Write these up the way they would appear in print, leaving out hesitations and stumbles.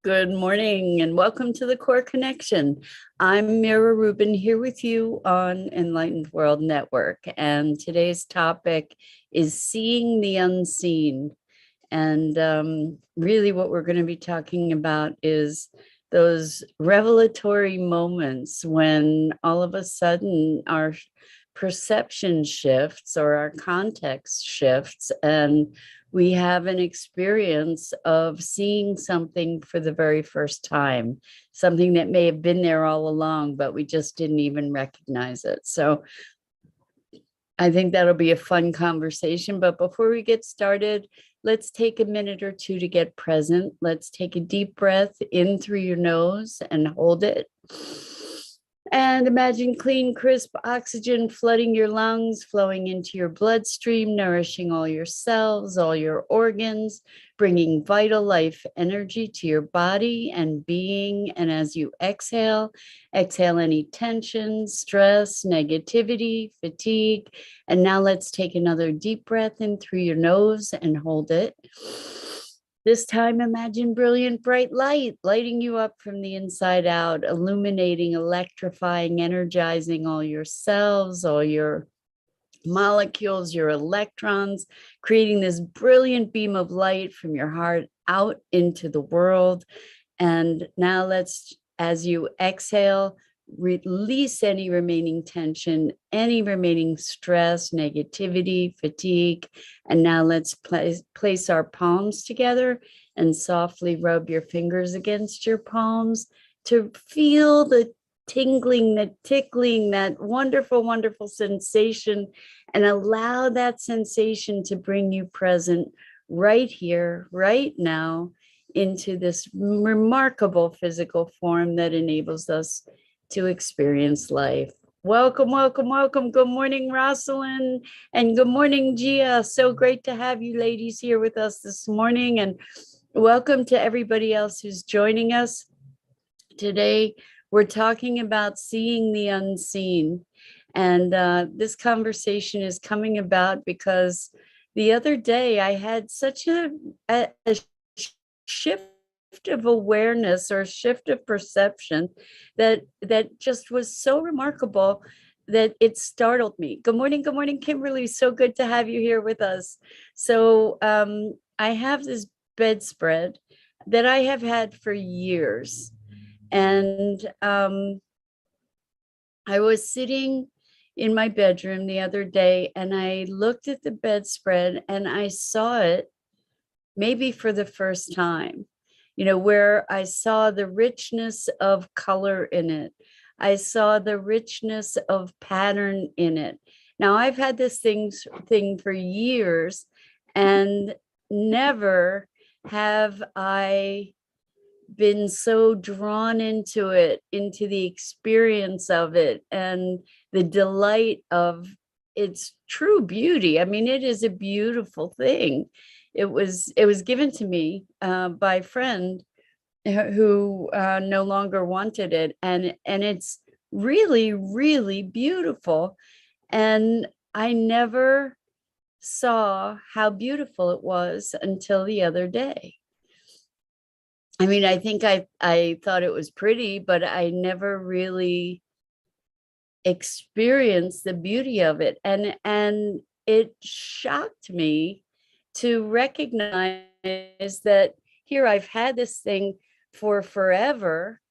Good morning and welcome to the Core Connection. I'm Mira Rubin here with you on Enlightened World Network. And today's topic is seeing the unseen. And really what we're going to be talking about is those revelatory moments when all of a sudden our perception shifts or our context shifts and we have an experience of seeing something for the very first time, something that may have been there all along, but we just didn't even recognize it. So I think that'll be a fun conversation. But before we get started, let's take a minute or two to get present. Let's take a deep breath in through your nose and hold it. And imagine clean, crisp oxygen flooding your lungs, flowing into your bloodstream, nourishing all your cells, all your organs, bringing vital life energy to your body and being. And as you exhale, exhale any tension, stress, negativity, fatigue. And now let's take another deep breath in through your nose and hold it. This time, imagine brilliant, bright light lighting you up from the inside out, illuminating, electrifying, energizing all your cells, all your molecules, your electrons, creating this brilliant beam of light from your heart out into the world. And now let's, as you exhale, release any remaining tension, any remaining stress, negativity, fatigue. And now let's place our palms together and softly rub your fingers against your palms to feel the tingling, the tickling, that wonderful, wonderful sensation, and allow that sensation to bring you present right here, right now, into this remarkable physical form that enables us to experience life. Welcome, welcome, welcome. Good morning, Rosalind, and good morning, Gia. So great to have you ladies here with us this morning, and welcome to everybody else who's joining us. Today, we're talking about seeing the unseen. And this conversation is coming about because the other day I had such a shift of awareness or shift of perception that just was so remarkable that it startled me. Good morning, Kimberly. So good to have you here with us. So I have this bedspread that I have had for years. And I was sitting in my bedroom the other day and I looked at the bedspread and I saw it maybe for the first time, where I saw the richness of color in it. I saw the richness of pattern in it. Now, I've had this thing for years, and never have I been so drawn into it, into the experience of it, and the delight of its true beauty. I mean, it is a beautiful thing. It was given to me by a friend who no longer wanted it, and it's really, really beautiful. And I never saw how beautiful it was until the other day. I mean, I think I thought it was pretty, but I never really experienced the beauty of it. And it shocked me to recognize that here I've had this thing for forever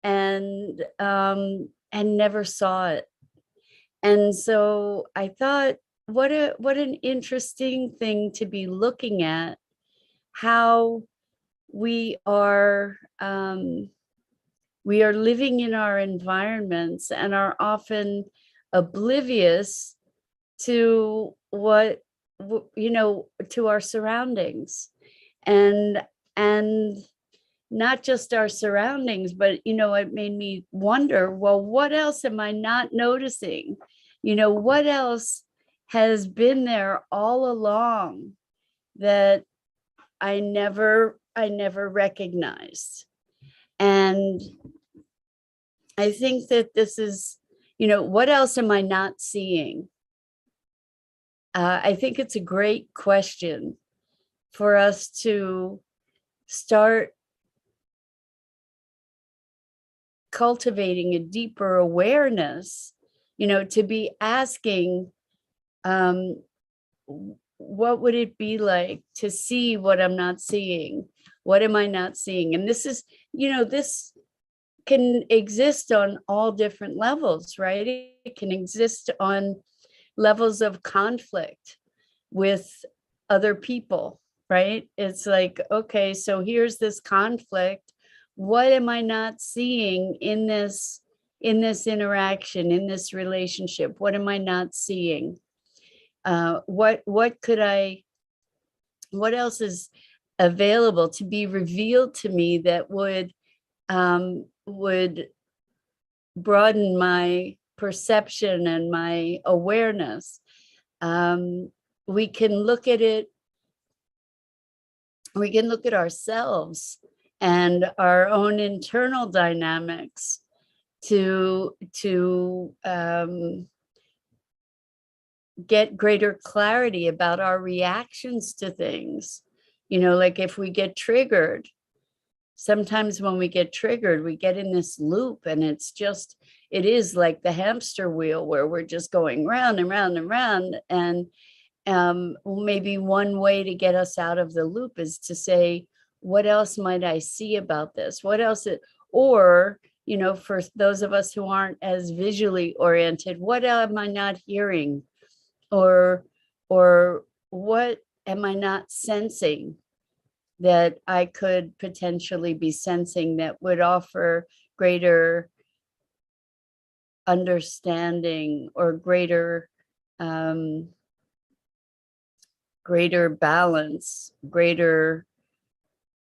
and never saw it. And so I thought, what an interesting thing to be looking at, how we are living in our environments and are often oblivious to what, to our surroundings, and not just our surroundings, but it made me wonder, well, what else am I not noticing? What else has been there all along that I never recognized? And I think that this is, what else am I not seeing? I think it's a great question for us to start cultivating a deeper awareness, to be asking, what would it be like to see what I'm not seeing? What am I not seeing? And this is, this can exist on all different levels, right? It can exist on levels of conflict with other people, right? It's like, okay, so here's this conflict. What am I not seeing in this interaction, in this relationship? What am I not seeing? What else is available to be revealed to me that would broaden my perception and my awareness? We can look at it, we can look at ourselves and our own internal dynamics to get greater clarity about our reactions to things. Like if we get triggered, sometimes when we get triggered, we get in this loop, and it is like the hamster wheel where we're just going round and round and round. And maybe one way to get us out of the loop is to say, what else might I see about this? What else? Or, for those of us who aren't as visually oriented, what am I not hearing? Or what am I not sensing that I could potentially be sensing that would offer greater understanding or greater balance, greater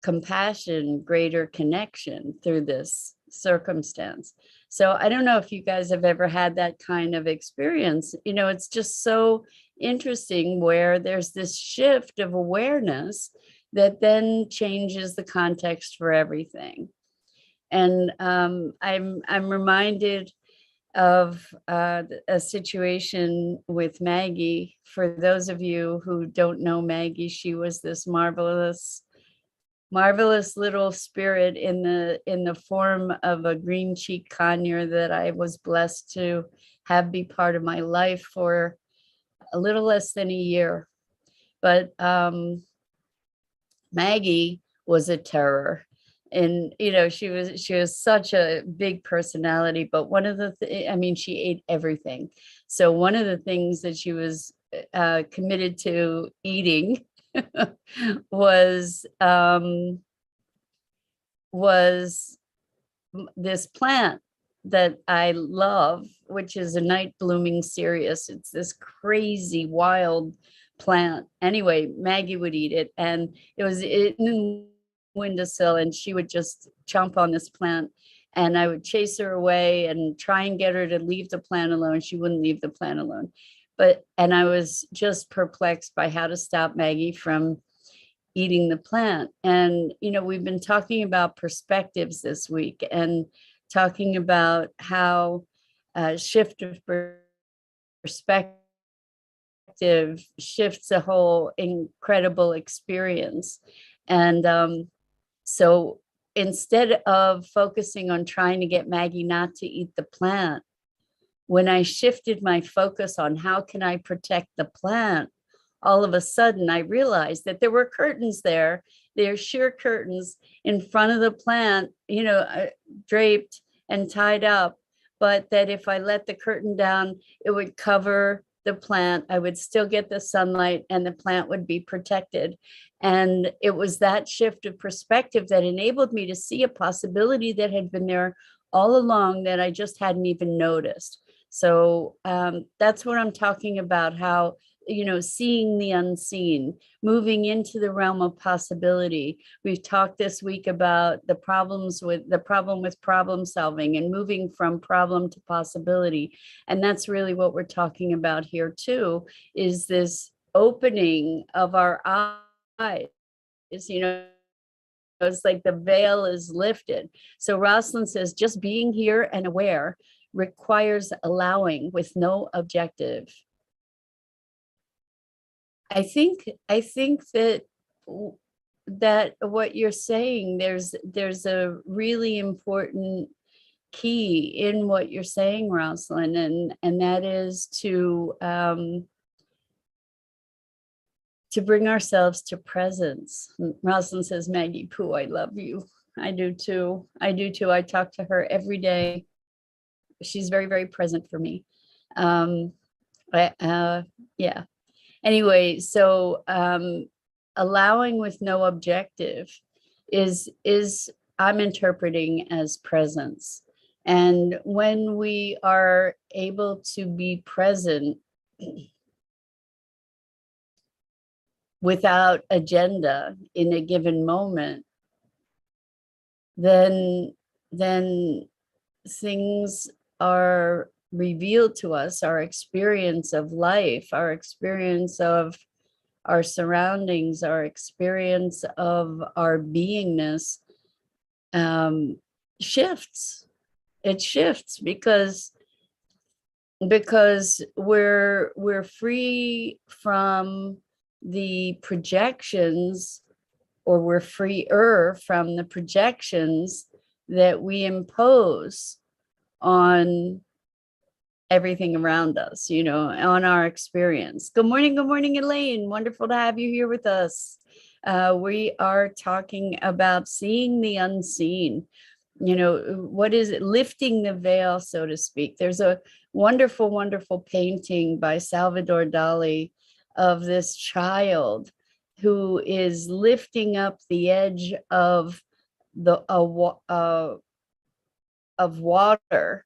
compassion, greater connection through this circumstance. So I don't know if you guys have ever had that kind of experience. It's just so interesting where there's this shift of awareness that then changes the context for everything. And I'm reminded of a situation with Maggie. For those of you who don't know Maggie, she was this marvelous little spirit in the form of a green cheek conure that I was blessed to have be part of my life for a little less than a year. But Maggie was a terror. And she was such a big personality, but one of the she ate everything. So one of the things that she was committed to eating was this plant that I love, which is a night blooming cereus. It's this crazy wild plant. Anyway, Maggie would eat it, and it was in the windowsill, and she would just chomp on this plant, and I would chase her away and try and get her to leave the plant alone. She wouldn't leave the plant alone. And I was just perplexed by how to stop Maggie from eating the plant. And, we've been talking about perspectives this week, and talking about how shift of perspective shifts a whole incredible experience. And so instead of focusing on trying to get Maggie not to eat the plant, when I shifted my focus on how can I protect the plant, all of a sudden I realized that there were curtains there. They're sheer curtains in front of the plant, draped and tied up, but that if I let the curtain down, it would cover the plant. I would still get the sunlight, and the plant would be protected. And it was that shift of perspective that enabled me to see a possibility that had been there all along that I just hadn't even noticed. So that's what I'm talking about, how seeing the unseen, moving into the realm of possibility. We've talked this week about the problem with problem solving and moving from problem to possibility. And that's really what we're talking about here too, is this opening of our eyes. It's like the veil is lifted. So Rosalind says, just being here and aware requires allowing with no objective. I think that what you're saying, there's a really important key in what you're saying, Rosalind, and that is to bring ourselves to presence. Rosalind says, Maggie Poo, I love you. I do too. I do too. I talk to her every day. She's very, very present for me. Yeah. Anyway, so allowing with no objective is I'm interpreting as presence. And when we are able to be present without agenda in a given moment, then things are revealed to us, our experience of life, our experience of our surroundings, our experience of our beingness shifts. It shifts because we're free from the projections, or we're freer from the projections that we impose on everything around us, on our experience. Good morning, Elaine. Wonderful to have you here with us. We are talking about seeing the unseen. What is it? Lifting the veil, so to speak. There's a wonderful, wonderful painting by Salvador Dali of this child who is lifting up the edge of water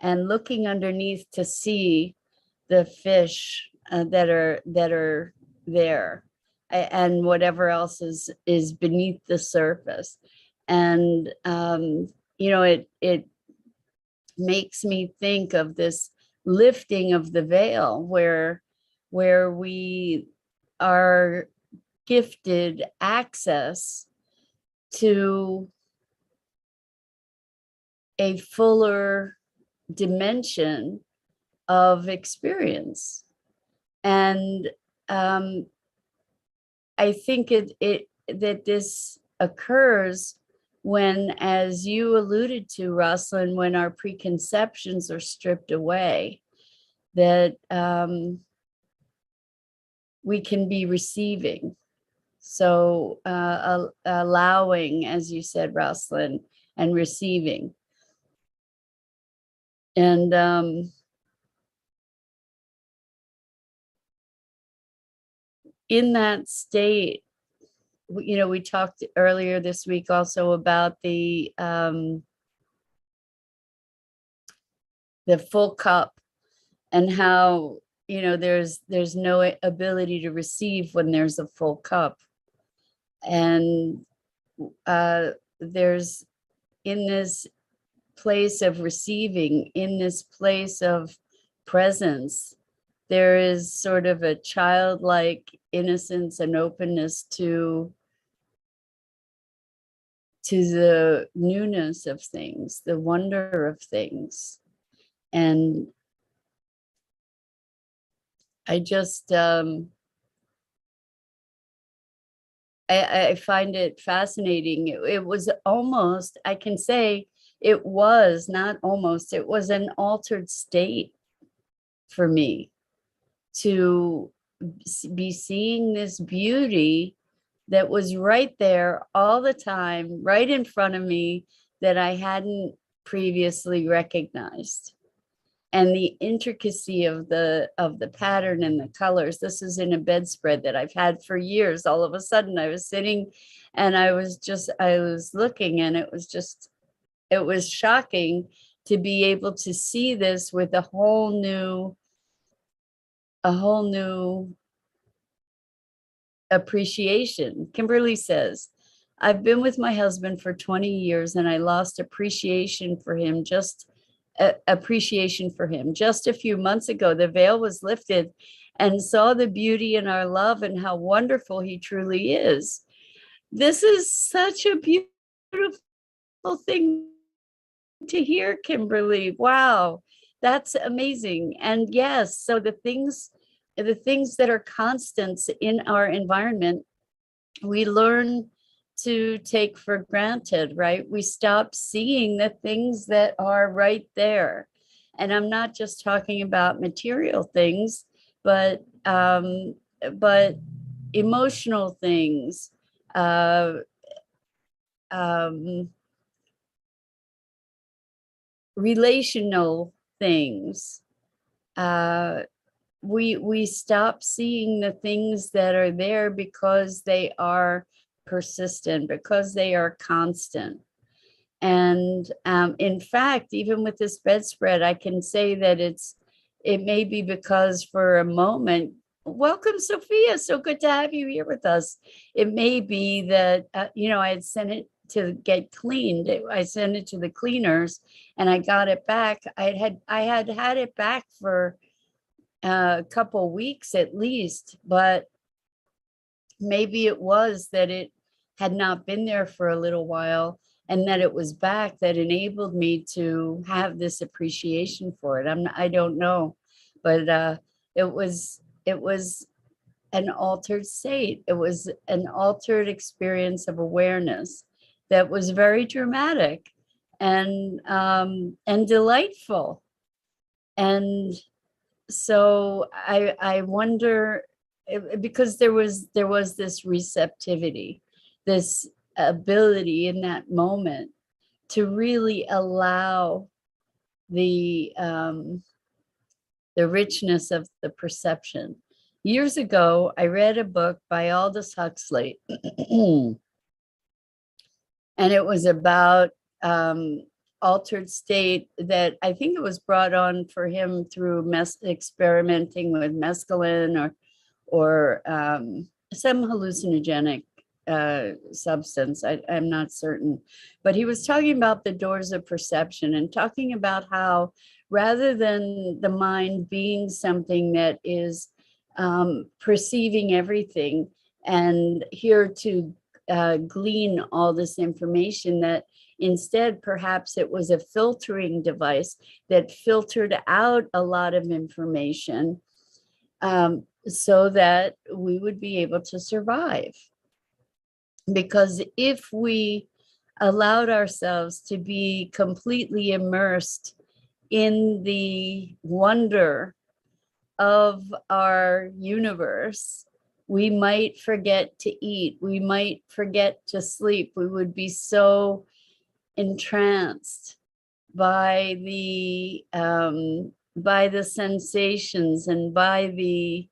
and looking underneath to see the fish that are there, and whatever else is beneath the surface. And it makes me think of this lifting of the veil, where we are gifted access to a fuller dimension of experience. And I think that this occurs when, as you alluded to, Rosalind, when our preconceptions are stripped away, that we can be receiving. So allowing, as you said, Rosalind, and receiving. And in that state, we talked earlier this week also about the full cup, and how there's no ability to receive when there's a full cup. And there's, in this place of receiving, in this place of presence, there is sort of a childlike innocence and openness to the newness of things, the wonder of things. And I just I find it fascinating. It was almost, I can say it was not almost, it was an altered state for me to be seeing this beauty that was right there all the time, right in front of me, that I hadn't previously recognized. And the intricacy of the pattern and the colors. This is in a bedspread that I've had for years. All of a sudden I was sitting and I was looking, and it was shocking to be able to see this with a whole new appreciation. Kimberly says, I've been with my husband for 20 years and I lost appreciation for him just a few months ago. The veil was lifted and saw the beauty in our love and how wonderful he truly is. This is such a beautiful thing to hear, Kimberly. Wow, that's amazing. And yes, so the things that are constants in our environment, we learn to take for granted, right? We stop seeing the things that are right there. And I'm not just talking about material things, but but emotional things, uh, um, relational things. Uh, we stop seeing the things that are there because they are persistent, because they are constant. And in fact, even with this bedspread, I can say that it may be because for a moment, welcome, Sophia. So good to have you here with us. It may be that, I had sent it to get cleaned. I sent it to the cleaners and I got it back. I had it back for a couple weeks at least, but maybe it was that it had not been there for a little while and that it was back that enabled me to have this appreciation for it. I don't know, but it was an altered state. It was an altered experience of awareness that was very dramatic and delightful. And so I wonder, because there was this receptivity, this ability in that moment to really allow the richness of the perception. Years ago, I read a book by Aldous Huxley, and it was about altered state that I think it was brought on for him through experimenting with mescaline or some hallucinogenic substance. I'm not certain, but he was talking about the doors of perception and talking about how rather than the mind being something that is perceiving everything and here to glean all this information, that instead perhaps it was a filtering device that filtered out a lot of information so that we would be able to survive. Because if we allowed ourselves to be completely immersed in the wonder of our universe, we might forget to eat, we might forget to sleep. We would be so entranced by the sensations and by the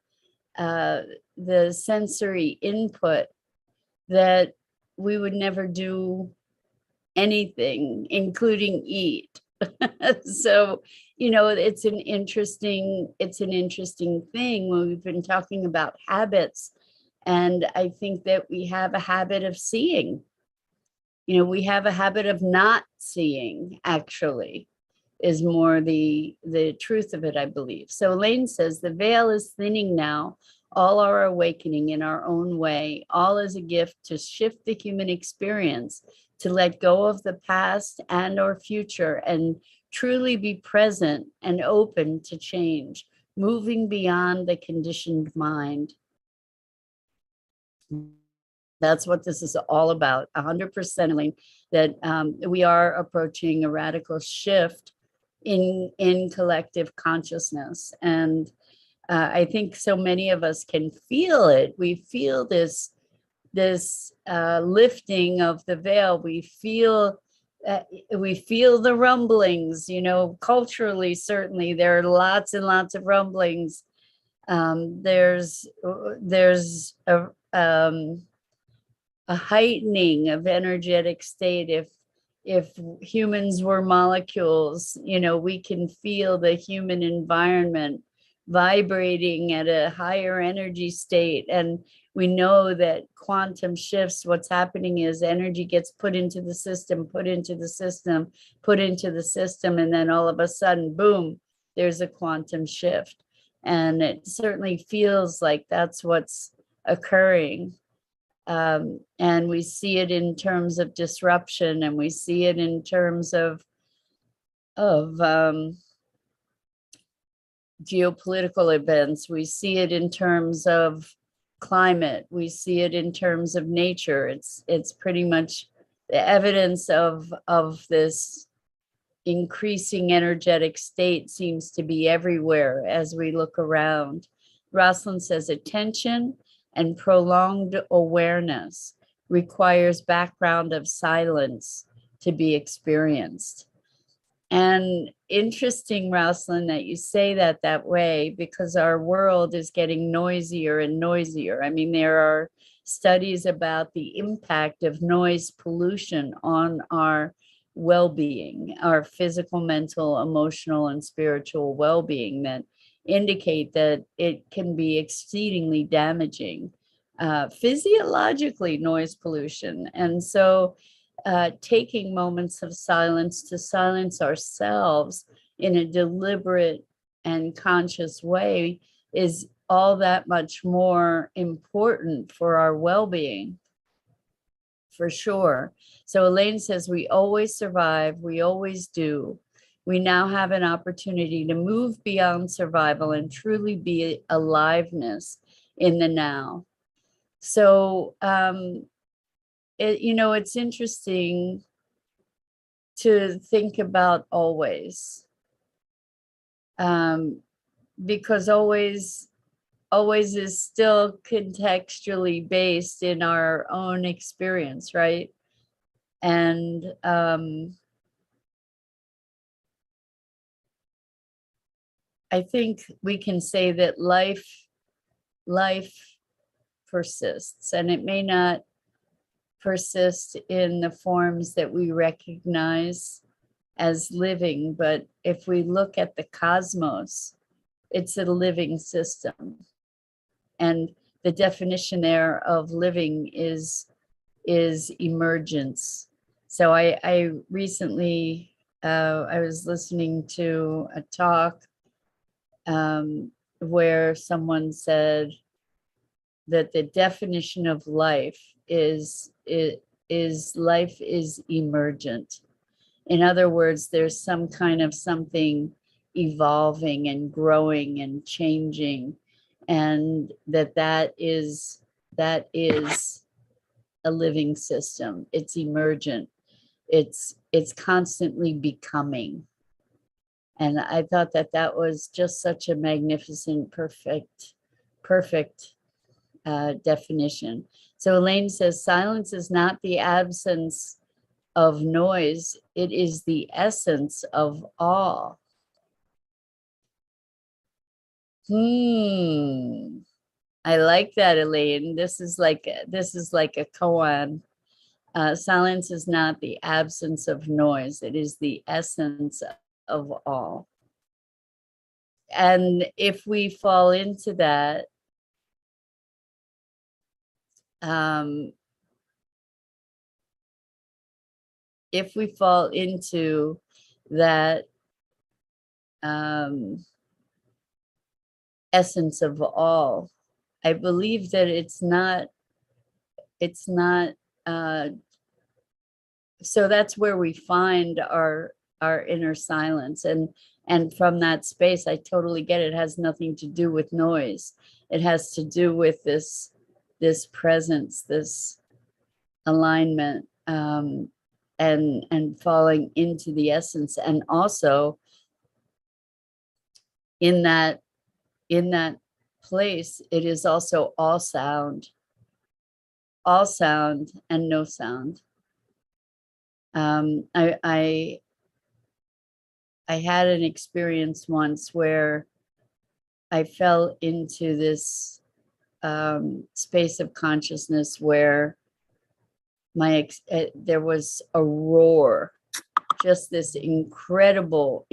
sensory input that we would never do anything, including eat. So, it's an interesting thing when we've been talking about habits. And I think that we have a habit of seeing. We have a habit of not seeing, actually, is more the truth of it, I believe. So Elaine says, the veil is thinning now, all are awakening in our own way. All is a gift to shift the human experience, to let go of the past and or future and truly be present and open to change, moving beyond the conditioned mind. That's what this is all about, 100%, Elaine, that we are approaching a radical shift in collective consciousness. And I think so many of us can feel it. We feel this lifting of the veil. We feel the rumblings. Culturally, certainly there are lots and lots of rumblings. There's a heightening of energetic state. If humans were molecules, we can feel the human environment vibrating at a higher energy state. And we know that quantum shifts, what's happening is energy gets put into the system, and then all of a sudden, boom, there's a quantum shift. And it certainly feels like that's what's occurring. And we see it in terms of disruption, and we see it in terms of geopolitical events. We see it in terms of climate. We see it in terms of nature. It's pretty much the evidence of this increasing energetic state seems to be everywhere as we look around. Rosalind says attention and prolonged awareness requires background of silence to be experienced. And interesting, Rosalind, that you say that way, because our world is getting noisier and noisier. I mean, there are studies about the impact of noise pollution on our well-being, our physical, mental, emotional, and spiritual well-being that indicate that it can be exceedingly damaging physiologically, noise pollution. And so taking moments of silence to silence ourselves in a deliberate and conscious way is all that much more important for our well-being, for sure. So Elaine says, we always survive, we always do. We now have an opportunity to move beyond survival and truly be aliveness in the now. So, it's interesting to think about always, because always is still contextually based in our own experience, right? And I think we can say that life persists, and it may not persist in the forms that we recognize as living, but if we look at the cosmos, it's a living system. And the definition there of living is emergence. So I recently, I was listening to a talk where someone said that the definition of life is life is emergent. In other words, there's some kind of something evolving and growing and changing, and that is a living system. It's emergent. It's constantly becoming. And I thought that was just such a magnificent, perfect definition. So Elaine says, silence is not the absence of noise, it is the essence of awe. I like that, Elaine. This is like a koan. Silence is not the absence of noise, it is the essence of awe. And if we fall into that, if we fall into that essence of all, I believe that it's not so that's where we find our inner silence, and from that space, I totally get it. It has nothing to do with noise. It has to do with this presence, this alignment, and falling into the essence. And also in that place, it is also all sound and no sound. I had an experience once where I fell into this space of consciousness where there was a roar, just this incredible,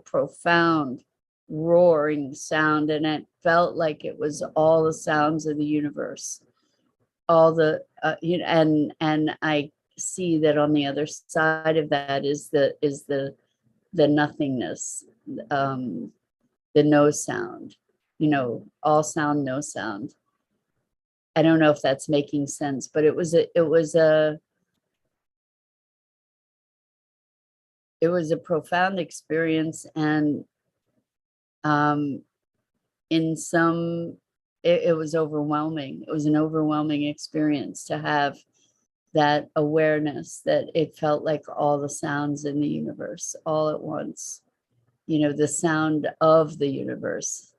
profound roaring sound, and it felt like it was all the sounds of the universe, all the and I see that on the other side of that is the nothingness, the no sound, all sound, no sound. I don't know if that's making sense, but it was a profound experience. And in some it was overwhelming. It was an overwhelming experience to have that awareness that it felt like all the sounds in the universe all at once, the sound of the universe.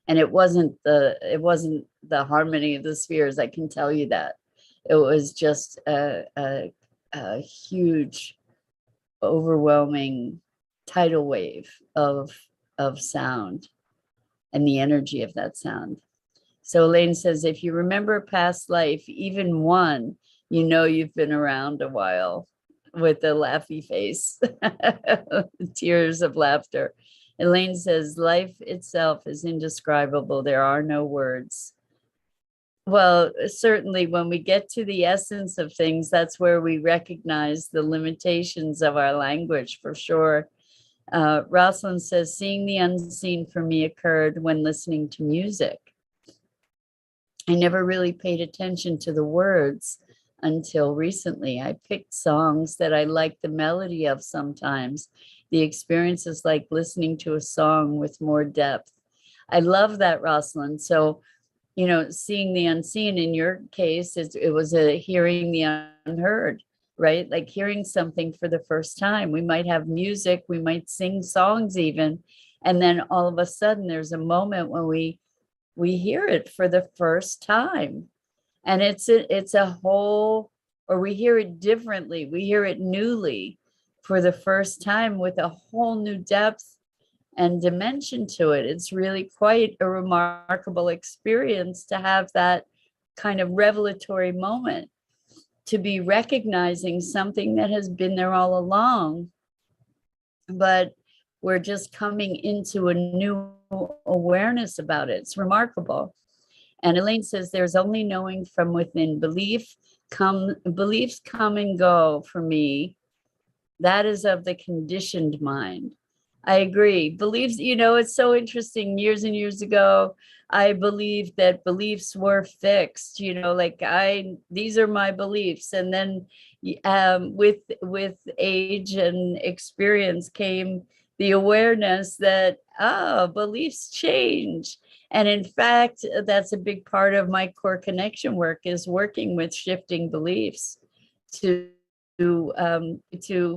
And it wasn't the harmony of the spheres, I can tell you that. It was just a huge, overwhelming tidal wave of sound and the energy of that sound. So Elaine says, if you remember a past life, even one, you've been around a while, with a laughy face, tears of laughter. Elaine says, life itself is indescribable. There are no words. Well, certainly when we get to the essence of things, that's where we recognize the limitations of our language, for sure. Rosalind says, seeing the unseen for me occurred when listening to music. I never really paid attention to the words until recently. I picked songs that I liked the melody of sometimes. The experience is like listening to a song with more depth. I love that, Rosalind. So, seeing the unseen in your case, it was a hearing the unheard, right? Like hearing something for the first time. We might have music, we might sing songs even, and then all of a sudden there's a moment when we hear it for the first time, and it's a whole, or we hear it differently, we hear it newly for the first time with a whole new depth and dimension to it. It's really quite a remarkable experience to have that kind of revelatory moment, to be recognizing something that has been there all along, but we're just coming into a new awareness about it. It's remarkable. And Elaine says, there's only knowing from within. Beliefs come and go for me. That is of the conditioned mind. I agree. Beliefs, it's so interesting. Years and years ago, I believed that beliefs were fixed, like these are my beliefs. And then with age and experience came the awareness that, beliefs change. And in fact, that's a big part of my core connection work, is working with shifting beliefs to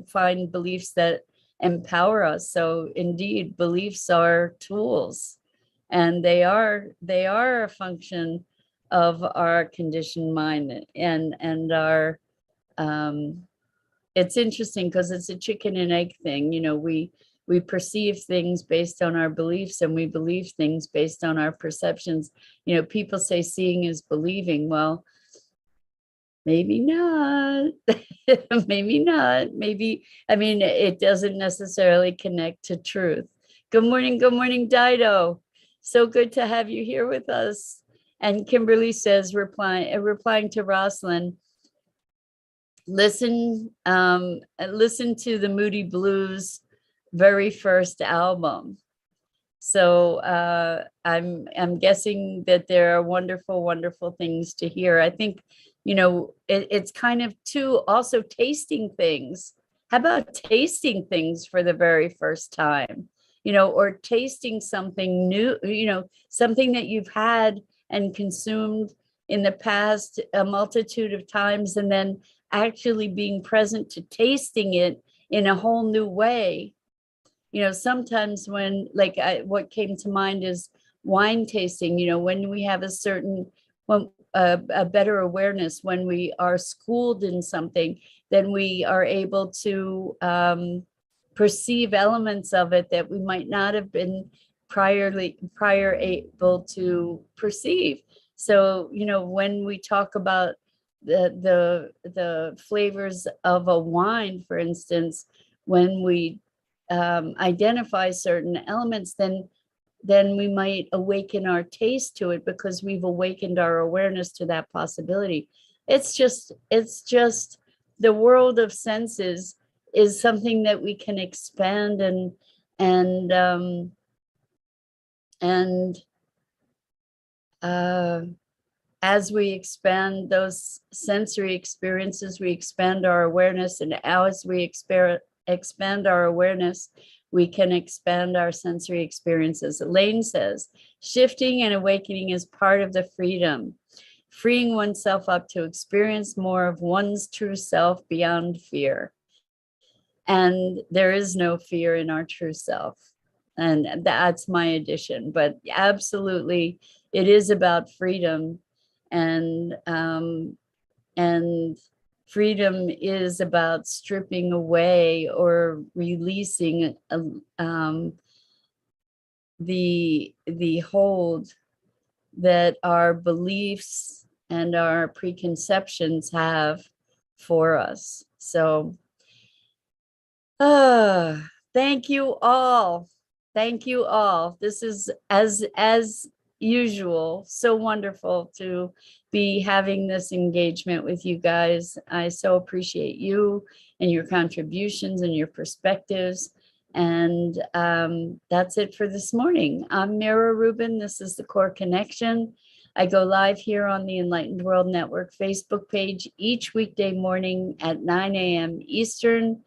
find beliefs that empower us. So indeed, beliefs are tools, and they are a function of our conditioned mind, and our it's interesting because it's a chicken and egg thing. We perceive things based on our beliefs, and we believe things based on our perceptions. People say seeing is believing. Well, maybe not. Maybe not. Maybe, it doesn't necessarily connect to truth. Good morning, Dido. So good to have you here with us. And Kimberly says, replying to Rosalind, listen to the Moody Blues very first album. So I'm guessing that there are wonderful, wonderful things to hear. I think, it's kind of too also tasting things. How about tasting things for the very first time, or tasting something new, something that you've had and consumed in the past a multitude of times, and then actually being present to tasting it in a whole new way. Sometimes when, what came to mind is wine tasting, when we have a better awareness, when we are schooled in something, then we are able to perceive elements of it that we might not have been prior able to perceive. So, when we talk about the flavors of a wine, for instance, when we identify certain elements, then we might awaken our taste to it because we've awakened our awareness to that possibility. It's just the world of senses is something that we can expand and as we expand those sensory experiences, we expand our awareness, and as we expand our awareness, we can expand our sensory experiences. Elaine says, shifting and awakening is part of the freedom, freeing oneself up to experience more of one's true self beyond fear. And there is no fear in our true self. And that's my addition. But absolutely, it is about freedom. And freedom is about stripping away or releasing the hold that our beliefs and our preconceptions have for us. So thank you all. Thank you all. This is as usual, so wonderful to be having this engagement with you guys. I so appreciate you and your contributions and your perspectives. And that's it for this morning. I'm Mira Rubin. This is the Core Connection. I go live here on the Enlightened World Network Facebook page each weekday morning at 9 a.m. Eastern.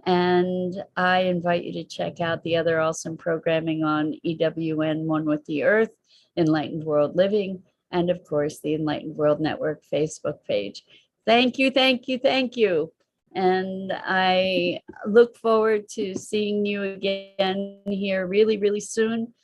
And I invite you to check out the other awesome programming on EWN One with the Earth, Enlightened World Living, and of course, the Enlightened World Network Facebook page. Thank you, thank you, thank you. And I look forward to seeing you again here really, really soon.